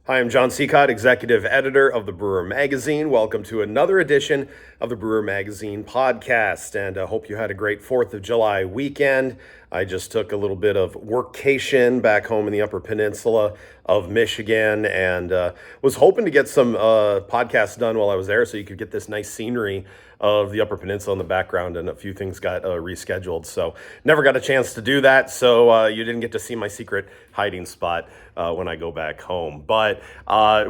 Hi, I'm Jon Sicotte, Executive Editor of the Brewer Magazine. Welcome to another edition of the Brewer Magazine podcast, and I hope you had a great 4th of July weekend. I just took a little bit of workcation back home in the Upper Peninsula of Michigan, and was hoping to get some podcasts done while I was there so you could get this nice scenery of the Upper Peninsula in the background, and a few things got rescheduled. So never got a chance to do that, so you didn't get to see my secret hiding spot when I go back home. But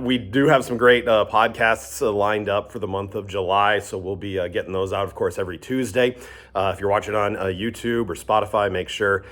we do have some great podcasts lined up for the month of July, so we'll be getting those out, of course, every Tuesday. If you're watching on YouTube or Spotify, make sure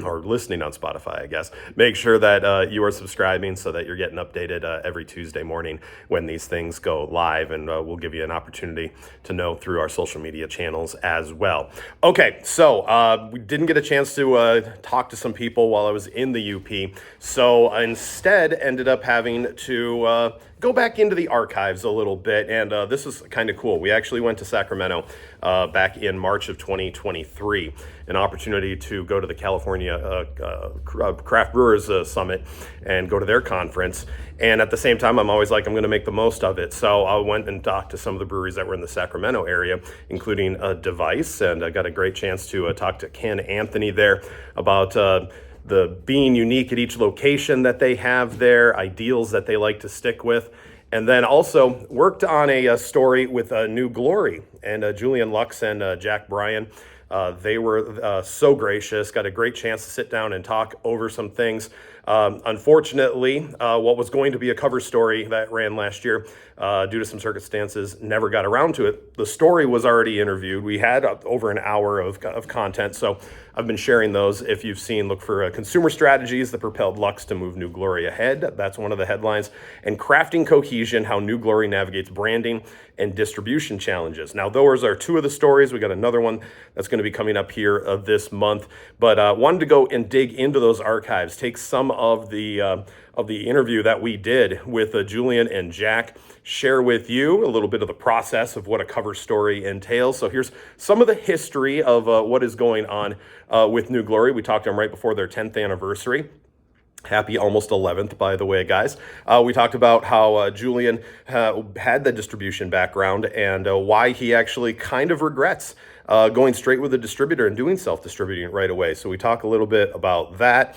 or listening on Spotify, I guess, make sure that you are subscribing so that you're getting updated every Tuesday morning when these things go live, and we'll give you an opportunity to know through our social media channels as well. Okay, so we didn't get a chance to talk to some people while I was in the UP, so I instead ended up having to go back into the archives a little bit, and this is kind of cool. We actually went to Sacramento back in March of 2023, an opportunity to go to the California Craft Brewers Summit and go to their conference. And at the same time, I'm always like, I'm going to make the most of it. So I went and talked to some of the breweries that were in the Sacramento area, including Device, and I got a great chance to talk to Ken Anthony there about the being unique at each location that they have there, ideals that they like to stick with. And then also worked on a story with New Glory, and Julien Lux and Jack Bryan. They were so gracious, got a great chance to sit down and talk over some things. Unfortunately, what was going to be a cover story that ran last year, due to some circumstances, never got around to it. The story was already interviewed. We had over an hour of content, so I've been sharing those. If you've seen, look for Consumer Strategies that propelled Lux to move New Glory ahead. That's one of the headlines. And Crafting Cohesion, how New Glory navigates branding and distribution challenges. Now, those are two of the stories. We got another one that's going to be coming up here this month. But wanted to go and dig into those archives, take some of the interview that we did with Julien and Jack, share with you a little bit of the process of what a cover story entails. So here's some of the history of what is going on with New Glory. We talked to them right before their 10th anniversary. Happy almost 11th, by the way, guys. We talked about how Julien had the distribution background and why he actually kind of regrets going straight with a distributor and doing self-distributing right away. So we talk a little bit about that.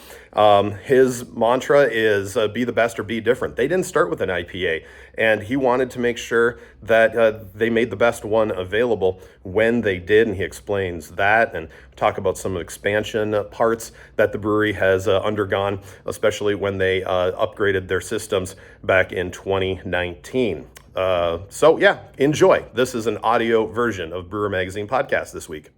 His mantra is be the best or be different. They didn't start with an IPA, and he wanted to make sure that they made the best one available when they did, and he explains that, and talk about some expansion parts that the brewery has undergone, especially when they upgraded their systems back in 2019. So yeah, enjoy. This is an audio version of Brewer Magazine podcast this week.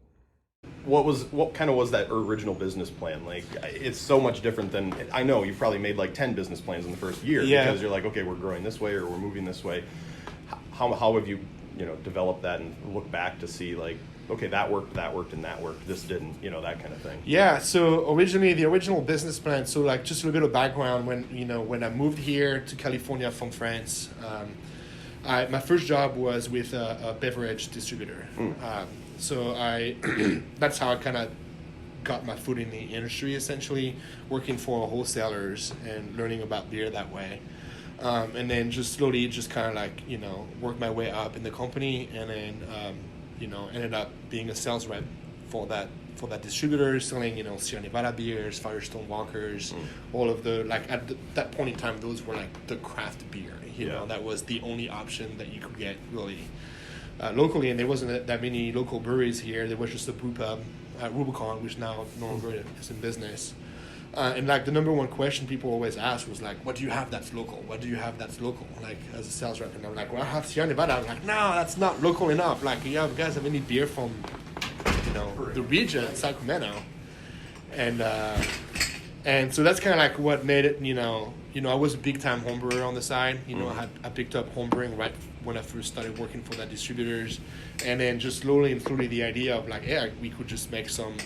What kind of was that original business plan? Like, it's so much different than, I know you've probably made like 10 business plans in the first year, because you're like, okay, we're growing this way or we're moving this way. How have you developed that and look back to see like, okay, that worked, and that worked, this didn't, that kind of thing? Yeah, so originally, the original business plan, so like just a little bit of background, when I moved here to California from France, my first job was with a beverage distributor. So that's how I kind of got my foot in the industry, essentially, working for wholesalers and learning about beer that way. And then just slowly just kind of like, worked my way up in the company, and then, ended up being a sales rep for that distributor, selling, Sierra Nevada beers, Firestone Walkers, all of the, like, at that point in time, those were like the craft beer, that was the only option that you could get really locally, and there wasn't that many local breweries here. There was just a brew pub at Rubicon, which now no longer is in business. And like the number one question people always ask was like, what do you have that's local? What do you have that's local? Like, as a sales rep, and I'm like, well, I have Sierra Nevada. I'm like, no, that's not local enough. Like, you guys have any beer from, the region, Sacramento? And so that's kind of like what made it, I was a big time home brewer on the side. I picked up home brewing right when I first started working for that distributors, and then just slowly the idea of like, yeah, we could just make some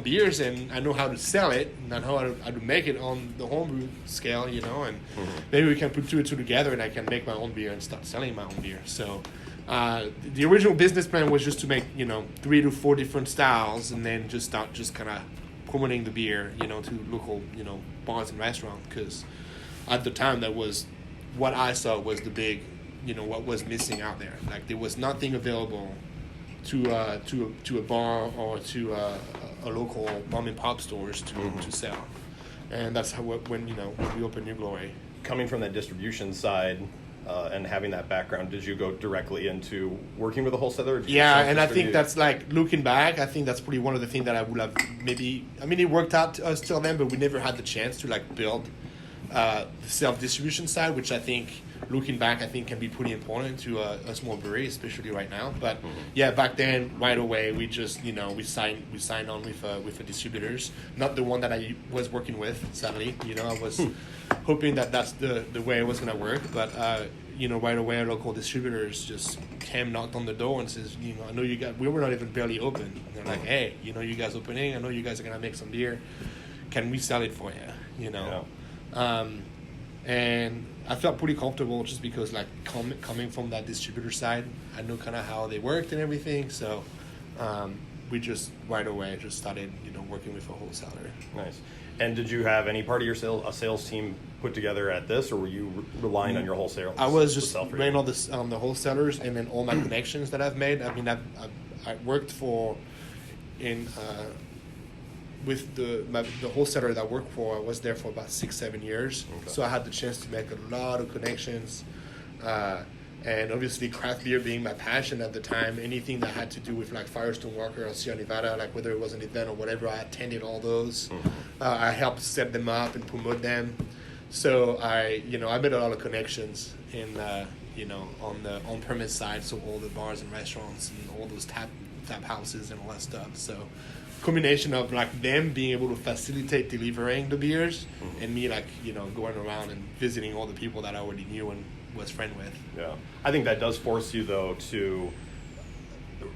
beers, and I know how to sell it, and I know how to make it on the homebrew scale, and maybe we can put two and two together, and I can make my own beer and start selling my own beer. So the original business plan was just to make 3 to 4 different styles, and then just start kind of promoting the beer to local bars and restaurants, because at the time, that was what I saw was the big, what was missing out there. Like there was nothing available to a bar or to a local mom and pop stores to sell, and that's how when we opened New Glory. Coming from that distribution side and having that background, did you go directly into working with a wholesaler? Yeah, and I think that's like, looking back, I think that's probably one of the things that I would have it worked out to us till then, but we never had the chance to like build the self-distribution side, which I think, looking back, I think can be pretty important to a small brewery, especially right now. But yeah, back then, right away, we just we signed on with the distributors, not the one that I was working with. Sadly, I was hoping that that's the way it was gonna work. But right away, our local distributors just knocked on the door and says, I know you guys. We were not even barely open. And they're like, hey, you guys opening. I know you guys are gonna make some beer. Can we sell it for you? Yeah. And I felt pretty comfortable just because, like, coming from that distributor side, I know kind of how they worked and everything. So we just right away just started, working with a wholesaler. Nice. And did you have any part of your sales team put together at this, or were you relying on your wholesalers? I was just relying on the wholesalers, and then all my connections that I've made. I mean, I worked with the wholesaler that I worked for. I was there for about 6-7 years, so I had the chance to make a lot of connections, and obviously craft beer being my passion at the time, anything that had to do with like Firestone Walker or Sierra Nevada, like whether it was an event or whatever, I attended all those. I helped set them up and promote them, so I made a lot of connections in on the on-premise side, so all the bars and restaurants and all those tap houses and all that stuff. So combination of like them being able to facilitate delivering the beers, and me like going around and visiting all the people that I already knew and was friend with. Yeah, I think that does force you though to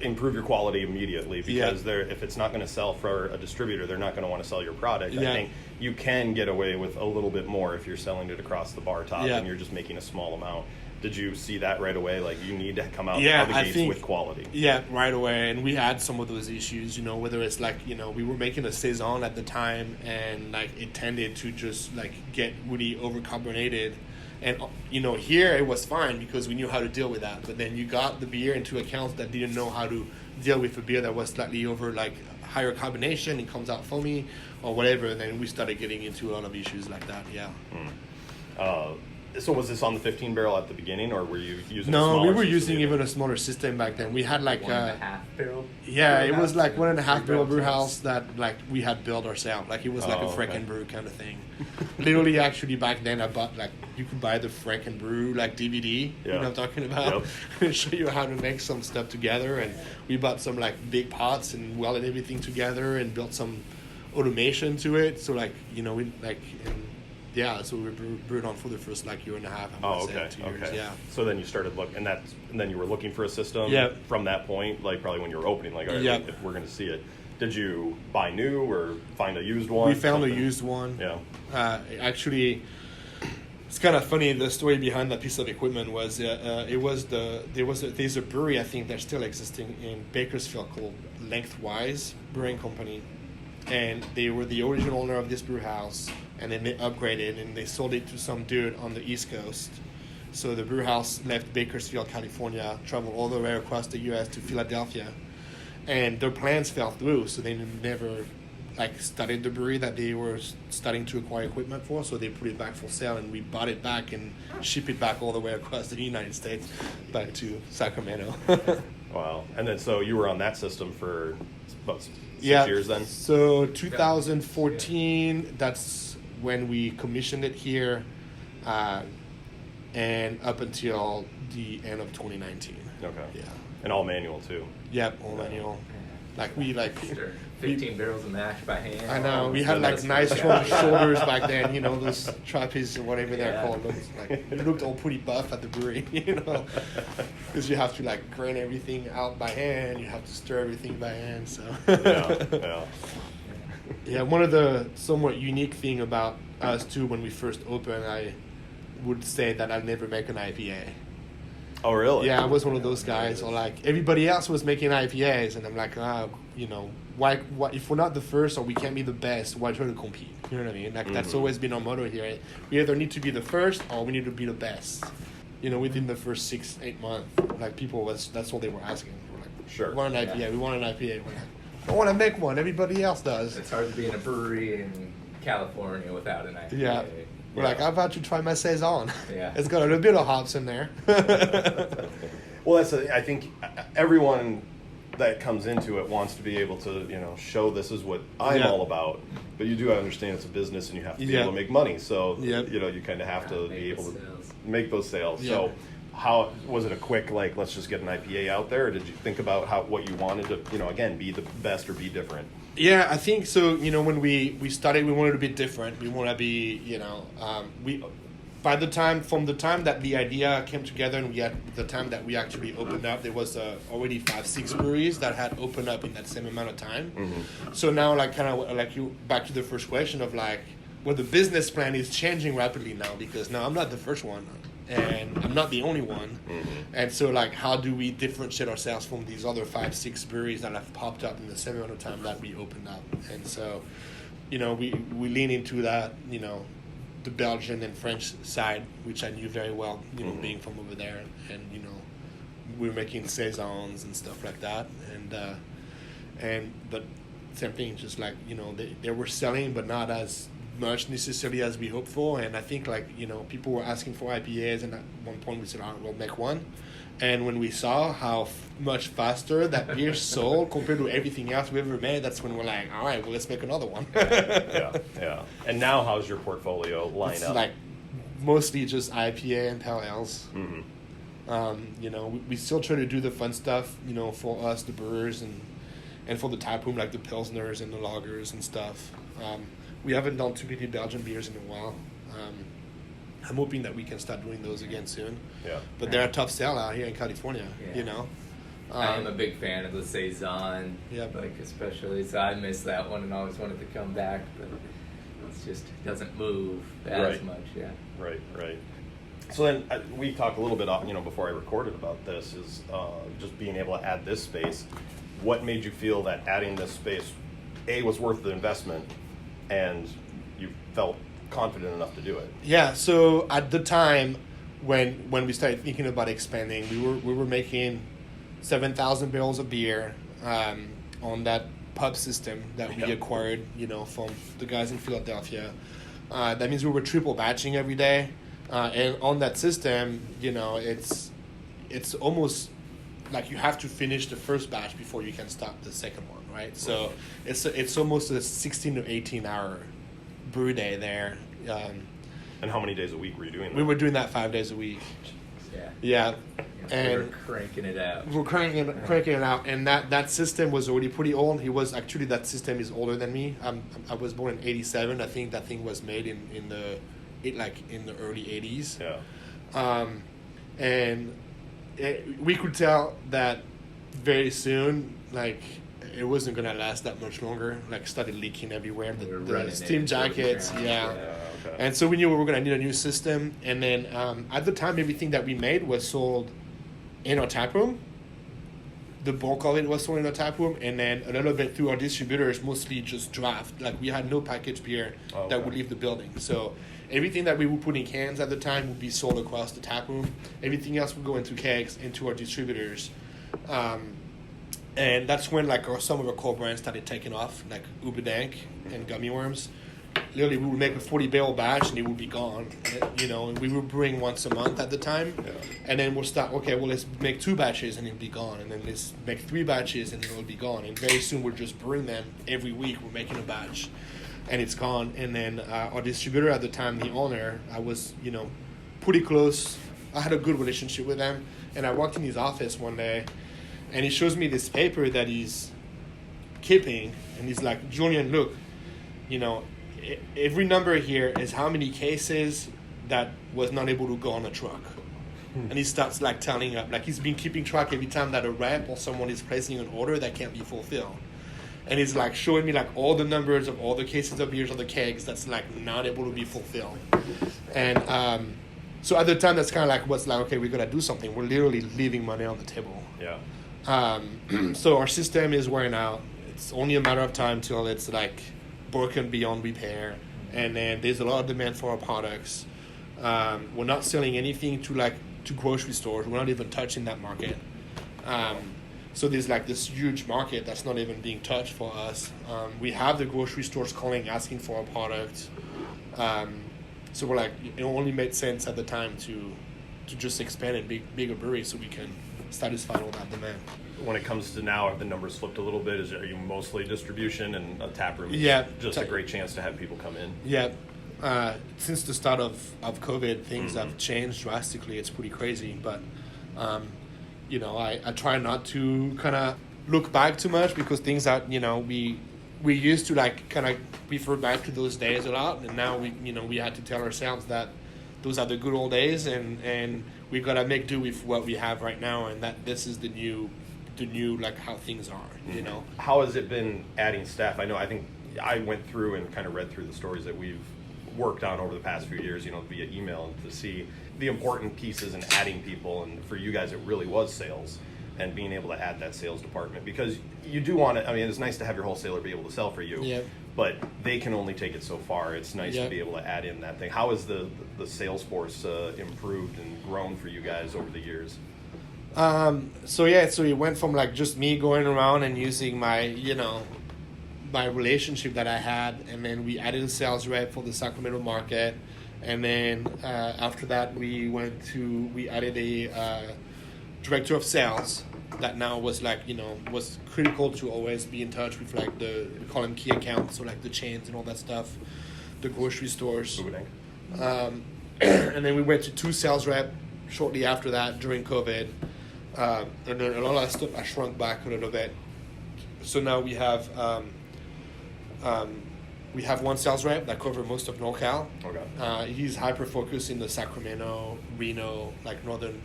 improve your quality immediately, because if it's not going to sell for a distributor, they're not going to want to sell your product. I think you can get away with a little bit more if you're selling it across the bar top and you're just making a small amount. Did you see that right away? Like, you need to come out of the gates with quality. Yeah, right away. And we had some of those issues, whether it's like, we were making a Saison at the time, and like it tended to just like get really overcarbonated. And, here it was fine because we knew how to deal with that. But then you got the beer into accounts that didn't know how to deal with a beer that was slightly over like higher carbonation, it comes out foamy or whatever. And then we started getting into a lot of issues like that. Yeah. So was this on the 15 barrel at the beginning, or were you using? No, we were using even a smaller system back then. We had like 1.5 barrel. Yeah, it was like 1.5 barrel brew house that like we had built ourselves. Like it was like a Franken Brew kind of thing. Literally, actually back then I bought like, you could buy the Franken Brew like DVD. You know what I'm talking about? Yep. Show you how to make some stuff together, and we bought some like big pots and welded everything together and built some automation to it. So like we like. So we brewed on for the first like year and a half. 2 years. Yeah. So then you started and then you were looking for a system. From that point, like probably when you were opening, like, all right, if we're going to see it, did you buy new or find a used one? We found a used one. Yeah. Actually, it's kind of funny. The story behind that piece of equipment was there's a brewery I think that's still existing in Bakersfield called Lengthwise Brewing Company, and they were the original owner of this brew house. And then they upgraded and they sold it to some dude on the East Coast. So the brew house left Bakersfield, California, traveled all the way across the U.S. to Philadelphia, and their plans fell through. So they never like started the brewery that they were starting to acquire equipment for. So they put it back for sale, and we bought it back and shipped it back all the way across the United States back to Sacramento. Wow! And then so you were on that system for about 6 years then. So 2014. That's when we commissioned it here, and up until the end of 2019. Okay. Yeah. And all manual too. Yep, all manual. Like we 15 barrels of mash by hand. I know. We had like nice strong shoulders back then. Those trapeze or whatever they're called. It looked all pretty buff at the brewery. Because you have to like grind everything out by hand. You have to stir everything by hand. So. Yeah, one of the somewhat unique thing about us too when we first opened, I would say that I'll never make an IPA. Oh, really? Yeah, I was one of those guys. Or like everybody else was making IPAs, and I'm like, why if we're not the first or we can't be the best, why try to compete? You know what I mean? Like that's always been our motto here. We either need to be the first or we need to be the best. Within the first 6-8 months, like that's all they were asking. We're like, Sure. We want an IPA. We want an IPA. We're like, I want to make one. Everybody else does. It's hard to be in a brewery in California without an IPA. Yeah. We're like, how about you try my Saison? Yeah. It's got a little bit of hops in there. Well, I think everyone that comes into it wants to be able to, show this is what I'm all about. But you do understand it's a business and you have to be able to make money. So, you kind of have to be able to make those sales. Yeah. So how was it a quick, let's just get an IPA out there? Or did you think about what you wanted to, again, be the best or be different? Yeah, I think so. When we started, we wanted to be different. We want to be, from the time that the idea came together and the time that we actually opened up, there was already 5-6 breweries that had opened up in that same amount of time. Mm-hmm. So now, back to the first question of the business plan is changing rapidly now because now I'm not the first one. And I'm not the only one. Mm-hmm. And so, how do we differentiate ourselves from these other 5-6 breweries that have popped up in the same amount of time that we opened up? And so, we lean into that, the Belgian and French side, which I knew very well, being from over there. And we're making Saisons and stuff like that. But same thing, just they were selling, but not as much necessarily as we hoped for, and I think people were asking for IPAs, and at one point we said, all right, we'll make one. And when we saw how much faster that beer sold compared to everything else we ever made, that's when we're like, all right, well, let's make another one. Yeah. And now how's your portfolio line up? Mostly just IPA and pale ales. Mm-hmm. We still try to do the fun stuff, for us, the brewers, and for the tap room, like the pilsners and the lagers and stuff. We haven't done too many Belgian beers in a while. I'm hoping that we can start doing those again soon. Yeah. But they're a tough sell out here in California, I am a big fan of the Saison, especially. So I miss that one and always wanted to come back, but it just doesn't move as much. Yeah. Right. So then we talked a little bit, before I recorded about this, is just being able to add this space. What made you feel that adding this space, was worth the investment, and you felt confident enough to do it? Yeah. So at the time when we started thinking about expanding, we were making 7,000 barrels of beer on that pub system that we acquired, from the guys in Philadelphia. That means we were triple batching every day, and on that system, it's almost like you have to finish the first batch before you can start the second one, right? So it's almost a 16 to 18 hour brew day there. And how many days a week were you doing that? We were doing that 5 days a week. Yeah. And we were cranking it out. We're cranking it out, and that system was already pretty old. That system is older than me. I was born in '87. I think that thing was made in the early '80s. Yeah. And we could tell that very soon, it wasn't gonna last that much longer. Started leaking everywhere. The steam jackets, Okay. And so we knew we were gonna need a new system. And then at the time, everything that we made was sold in our tap room. The bulk of it was sold in our tap room, and then a little bit through our distributors, mostly just draft. We had no packaged beer that would leave the building. So everything that we would put in cans at the time would be sold across the tap room. Everything else would go into kegs, into our distributors. And that's when some of our core brands started taking off, like Uberdank and Gummy Worms. Literally, we would make a 40-barrel batch and it would be gone. And we would brewing once a month at the time. Yeah. And then we'll start, let's make 2 batches and it'll be gone. And then let's make 3 batches and it'll be gone. And very soon we're just brewing them every week. We're making a batch and it's gone. And then our distributor at the time, the owner, I was, pretty close. I had a good relationship with him. And I walked in his office one day and he shows me this paper that he's keeping. And he's like, Julien, look, every number here is how many cases that was not able to go on a truck. And he starts telling up, he's been keeping track every time that a rep or someone is placing an order that can't be fulfilled. And he's showing me all the numbers of all the cases of beers or the kegs that's not able to be fulfilled. And So at the time, that's kind of like what's like, okay, we got to do something. We're literally leaving money on the table. Yeah. So our system is wearing out. It's only a matter of time till it's like broken beyond repair. And then there's a lot of demand for our products. We're not selling anything to grocery stores. We're not even touching that market. So there's like this huge market that's not even being touched for us. We have the grocery stores calling, asking for our product. So we're like, it only made sense at the time to just expand and bigger brewery so we can satisfy all that demand. When it comes to now, have the numbers flipped a little bit? Are you mostly distribution and a tap room? Yeah. Just a great chance to have people come in. Yeah. Since the start of COVID, things have changed drastically. It's pretty crazy. But, I try not to kind of look back too much because things that, we used to like kind of refer back to those days a lot. And now we had to tell ourselves that those are the good old days and we got to make do with what we have right now. And that this is the new like how things are, How has it been adding staff? I think I went through and kind of read through the stories that we've worked on over the past few years, via email, and to see the important pieces in adding people. And for you guys, it really was sales and being able to add that sales department, because you do want to, it's nice to have your wholesaler be able to sell for you, but they can only take it so far. It's nice to be able to add in that thing. How has the sales force improved and grown for you guys over the years? So it went from like just me going around and using my, my relationship that I had, and then we added a sales rep for the Sacramento market, and then after that we added a director of sales that now was like, was critical to always be in touch with like we call them key accounts, so like the chains and all that stuff, the grocery stores. And then we went to 2 sales rep shortly after that during COVID. And then a lot of that stuff I shrunk back a little bit. So now we have 1 sales rep that covers most of NorCal. Okay. He's hyper focused in the Sacramento, Reno, like northern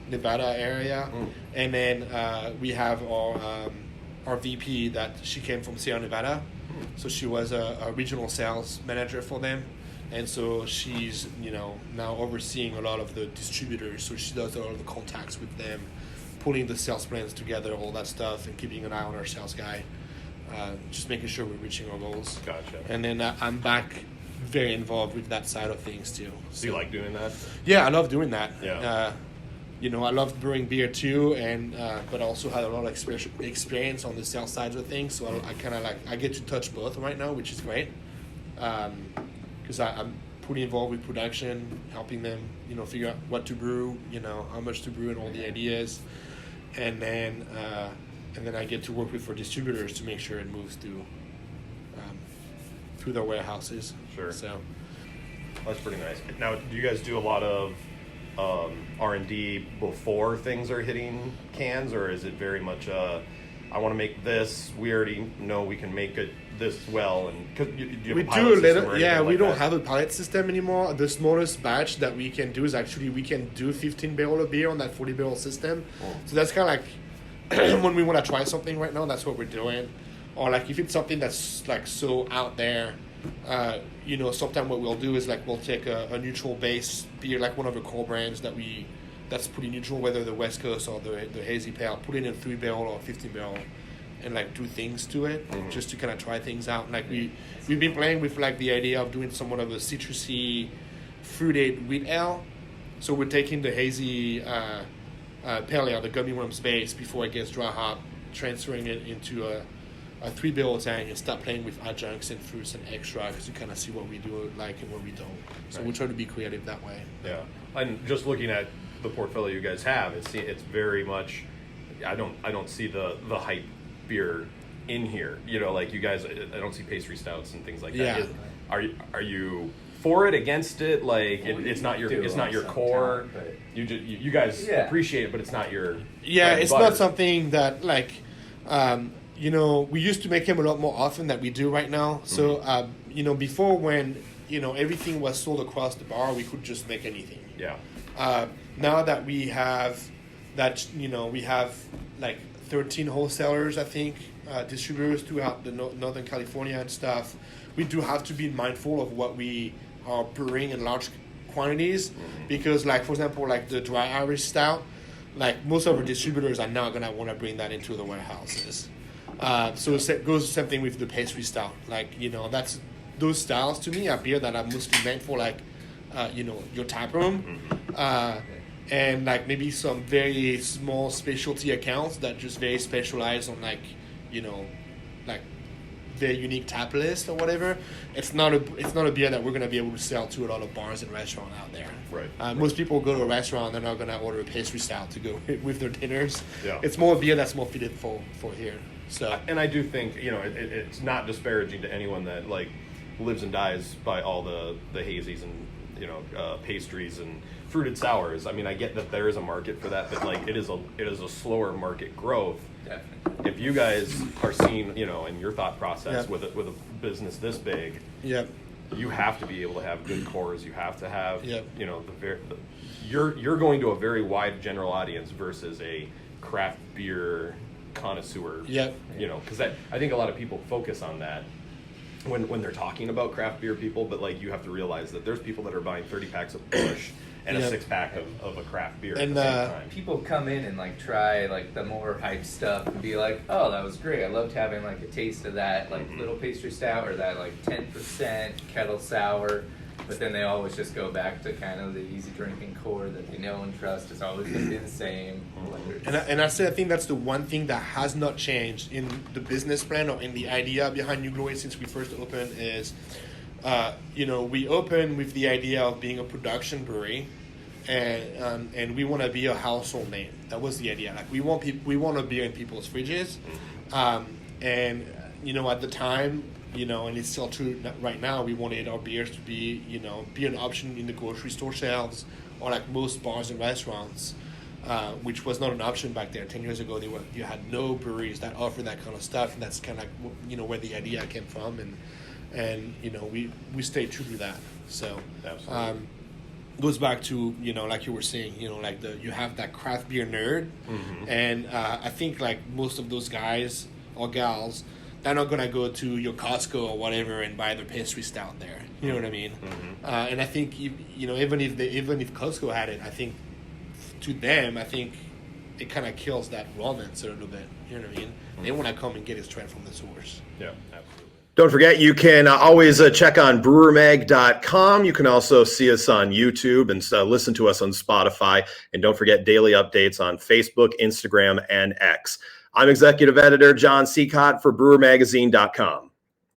Nevada area. And then we have our VP that she came from Sierra Nevada. So she was a regional sales manager for them. And so she's, now overseeing a lot of the distributors. So she does a lot of the contacts with them, pulling the sales plans together, all that stuff, and keeping an eye on our sales guy, just making sure we're reaching our goals. Gotcha. And then I'm back very involved with that side of things too. So you like doing that? Yeah, I love doing that. Yeah. I love brewing beer too, and but I also had a lot of experience on the sales side of things. So I kind of I get to touch both right now, which is great. Because I'm pretty involved with production, helping them, figure out what to brew, how much to brew and all the ideas. And then I get to work with our distributors to make sure it moves through their warehouses. Sure. So that's pretty nice. Now, do you guys do a lot of R&D before things are hitting cans, or is it very much I want to make this, we already know we can make it this well, and cause you we do a little, we don't have a pallet system anymore. The smallest batch that we can do is actually we can do 15 barrel of beer on that 40 barrel system. So that's kind of like when we want to try something right now, that's what we're doing. Or like if it's something that's like so out there, sometimes what we'll do is like we'll take a neutral base beer, like one of the core brands that's pretty neutral, whether the West Coast or the hazy pale, put it in a 3 barrel or 15 barrel, and like do things to it, just to kind of try things out. Like we've been playing with like the idea of doing somewhat of a citrusy, fruited wheat ale. So we're taking the hazy pale ale, the gummy worms base, before it gets dry hop, transferring it into a 3 barrel tank and start playing with adjuncts and fruits and extracts to kind of see what we do like and what we don't. So we try to be creative that way. Yeah, and just looking at the portfolio you guys have, it's very much. I don't see the hype beer in here. Like you guys, I don't see pastry stouts and things like that. Are you for it, against it? Like it's not your core. You guys appreciate it, but it's not your. Yeah, it's not something that like. We used to make them a lot more often than we do right now. So, before when, everything was sold across the bar, we could just make anything. Yeah. Now that we have we have like 13 wholesalers, I think, distributors throughout the Northern California and stuff, we do have to be mindful of what we are brewing in large quantities, because like for example, like the dry Irish stout, like most of our distributors are not gonna want to bring that into the warehouses. So it goes the same thing with the pastry stout. Like, you know, that's those styles to me are beer that are mostly meant for like, you know, your tap room, and like maybe some very small specialty accounts that just very specialize on like, you know, like their unique tap list or whatever. It's not a beer that we're gonna be able to sell to a lot of bars and restaurants out there. Right. Most people go to a restaurant, they're not gonna order a pastry stout to go with their dinners. Yeah. It's more a beer that's more fitted for here. So, and I do think, you know, it's not disparaging to anyone that like lives and dies by all the hazies and, you know, pastries and fruited sours. I mean, I get that there is a market for that, but like it is a slower market growth. Definitely. If you guys are seeing, you know, in your thought process Yep. with a business this big, yep. you have to be able to have good cores. You have to have, Yep. you know, you're going to a very wide general audience versus a craft beer connoisseur. Yep. You know, because I think a lot of people focus on that when they're talking about craft beer people, but like you have to realize that there's people that are buying 30 packs of Busch and a 6-pack of a craft beer And, at the same time. People come in and like try like the more hype stuff and be like, oh, that was great. I loved having like a taste of that like little pastry stout or that like 10% kettle sour. But then they always just go back to kind of the easy drinking core that they know and trust. It's always going to be the same. And I think that's the one thing that has not changed in the business plan or in the idea behind New Glory since we first opened is, you know, we opened with the idea of being a production brewery, and we want to be a household name. That was the idea. Like we want a beer in people's fridges, and you know, at the time, you know, and it's still true right now, we wanted our beers to be, you know, be an option in the grocery store shelves or like most bars and restaurants, which was not an option back there. 10 years ago, you had no breweries that offered that kind of stuff, and that's kind of like, you know, where the idea came from, and you know, we stayed true to that. So Absolutely. goes back to, you know, like you were saying, you know, like you have that craft beer nerd, and I think like most of those guys or gals, they're not gonna go to your Costco or whatever and buy their pastry stout there. You know what I mean? And I think you know, even if Costco had it, I think to them, I think it kind of kills that romance a little bit. You know what I mean? They want to come and get it straight from the source. Yeah, absolutely. Don't forget, you can always check on brewermag.com. You can also see us on YouTube and listen to us on Spotify. And don't forget daily updates on Facebook, Instagram, and X. I'm Executive Editor Jon Sicotte for brewermagazine.com.